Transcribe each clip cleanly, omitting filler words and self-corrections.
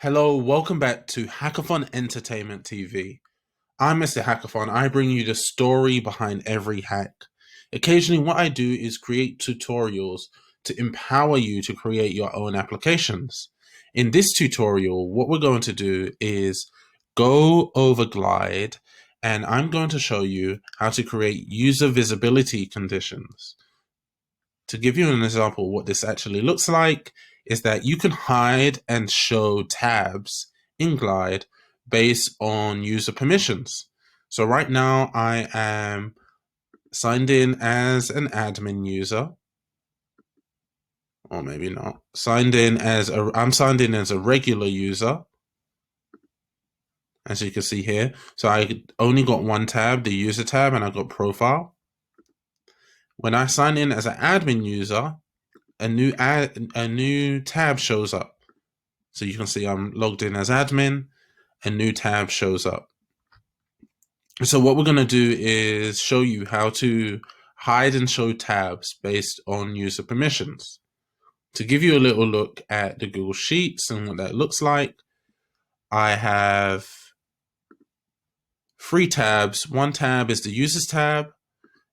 Hello, welcome back to Hackathon Entertainment TV. I'm Mr. Hackathon. I bring you the story behind every hack. Occasionally, what I do is create tutorials to empower you to create your own applications. In this tutorial, what we're going to do is go over Glide, and I'm going to show you how to create user visibility conditions. To give you an example, what this actually looks like is that you can hide and show tabs in Glide based on user permissions. So right now I am signed in as an admin user, or maybe not. I'm signed in as a regular user, as you can see here. So I only got one tab, the user tab, and I got profile. When I sign in as an admin user, a new tab shows up. So you can see I'm logged in as admin, a new tab shows up. So what we're going to do is show you how to hide and show tabs based on user permissions. To give you a little look at the Google Sheets and what that looks like, I have three tabs. One tab is the users tab,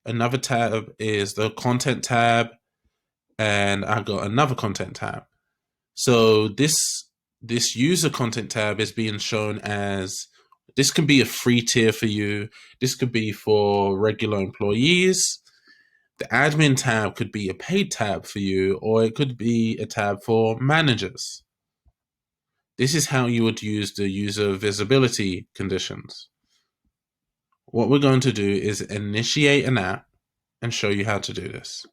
another tab is the content tab, and I've got another content tab. So this user content tab is being shown as, this can be a free tier for you. This could be for regular employees. The admin tab could be a paid tab for you, or it could be a tab for managers. This is how you would use the user visibility conditions. What we're going to do is initiate an app and show you how to do this.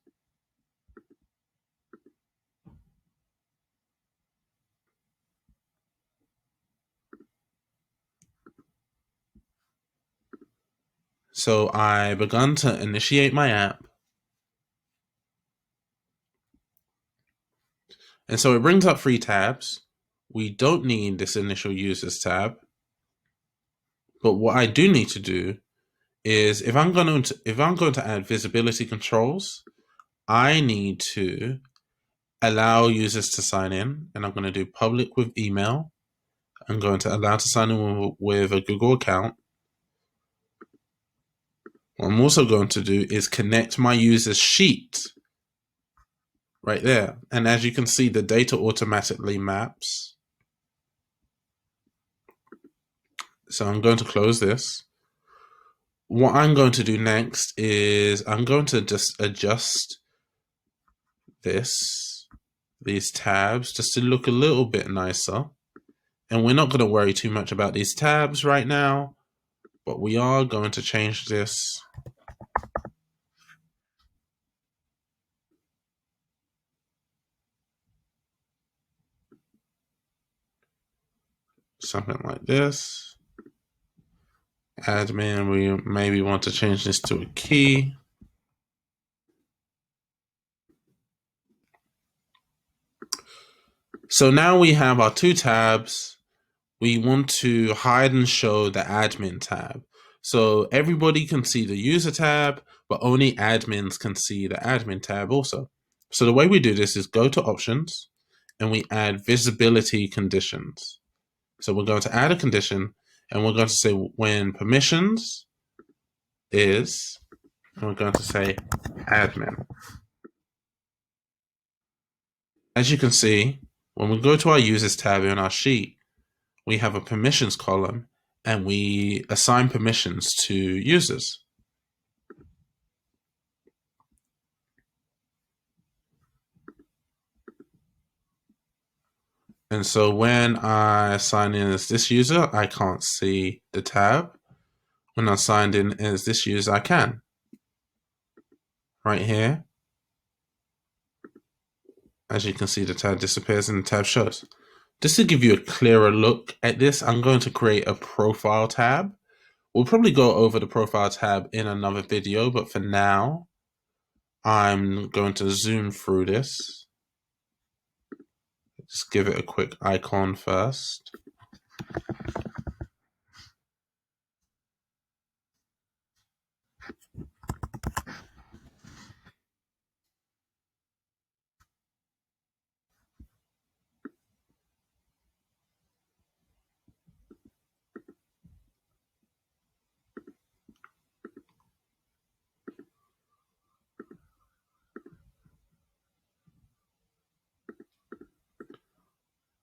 So I begun to initiate my app. And so it brings up three tabs. We don't need this initial users tab. But what I do need to do is, if I'm going to add visibility controls, I need to allow users to sign in, and I'm going to do public with email. I'm going to allow to sign in with a Google account. What I'm also going to do is connect my user's sheet right there. And as you can see, the data automatically maps. So I'm going to close this. What I'm going to do next is I'm going to just adjust these tabs just to look a little bit nicer. And we're not going to worry too much about these tabs right now, but we are going to change this. Something like this. Admin, we maybe want to change this to a key. So now we have our two tabs. We want to hide and show the admin tab. So everybody can see the user tab, but only admins can see the admin tab also. So the way we do this is go to options and we add visibility conditions. So we're going to add a condition and we're going to say when permissions is, and we're going to say admin. As you can see, when we go to our users tab in our sheet, we have a permissions column and we assign permissions to users. And so when I sign in as this user, I can't see the tab. When I signed in as this user, I can. Right here, as you can see, the tab disappears and the tab shows. Just to give you a clearer look at this, I'm going to create a profile tab. We'll probably go over the profile tab in another video, but for now, I'm going to zoom through this. Just give it a quick icon first.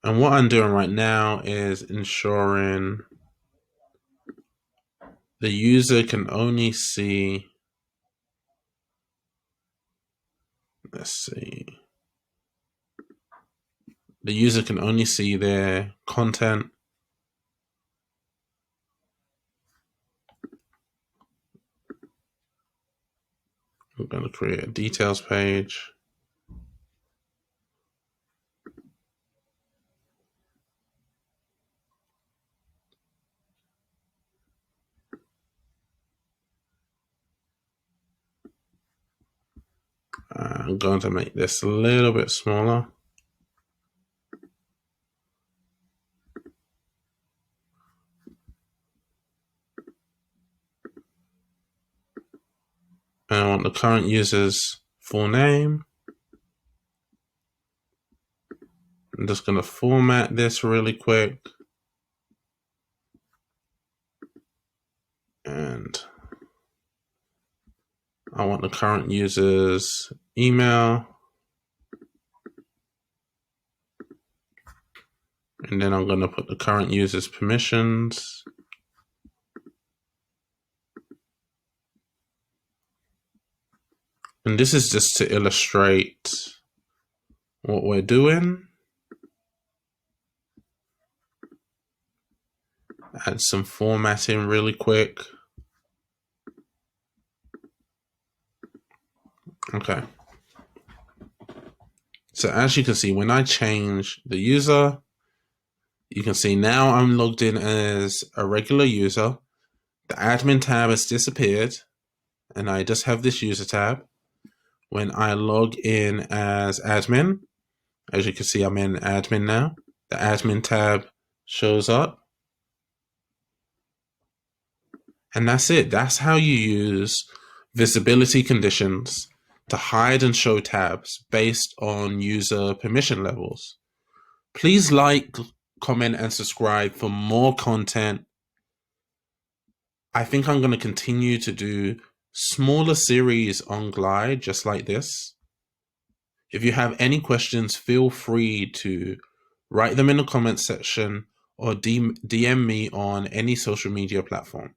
And what I'm doing right now is ensuring the user can only see, let's see, the user can only see their content. I'm going to create a details page. I'm going to make this a little bit smaller. And I want the current user's full name. I'm just going to format this really quick. And I want the current user's email. And then I'm going to put the current user's permissions. And this is just to illustrate what we're doing. Add some formatting really quick. Okay. So as you can see, when I change the user, you can see now I'm logged in as a regular user. The admin tab has disappeared and I just have this user tab. When I log in as admin, as you can see, I'm in admin now. The admin tab shows up. And that's it. That's how you use visibility conditions to hide and show tabs based on user permission levels. Please like, comment, and subscribe for more content. I think I'm going to continue to do smaller series on Glide just like this. If you have any questions, feel free to write them in the comments section or DM me on any social media platform.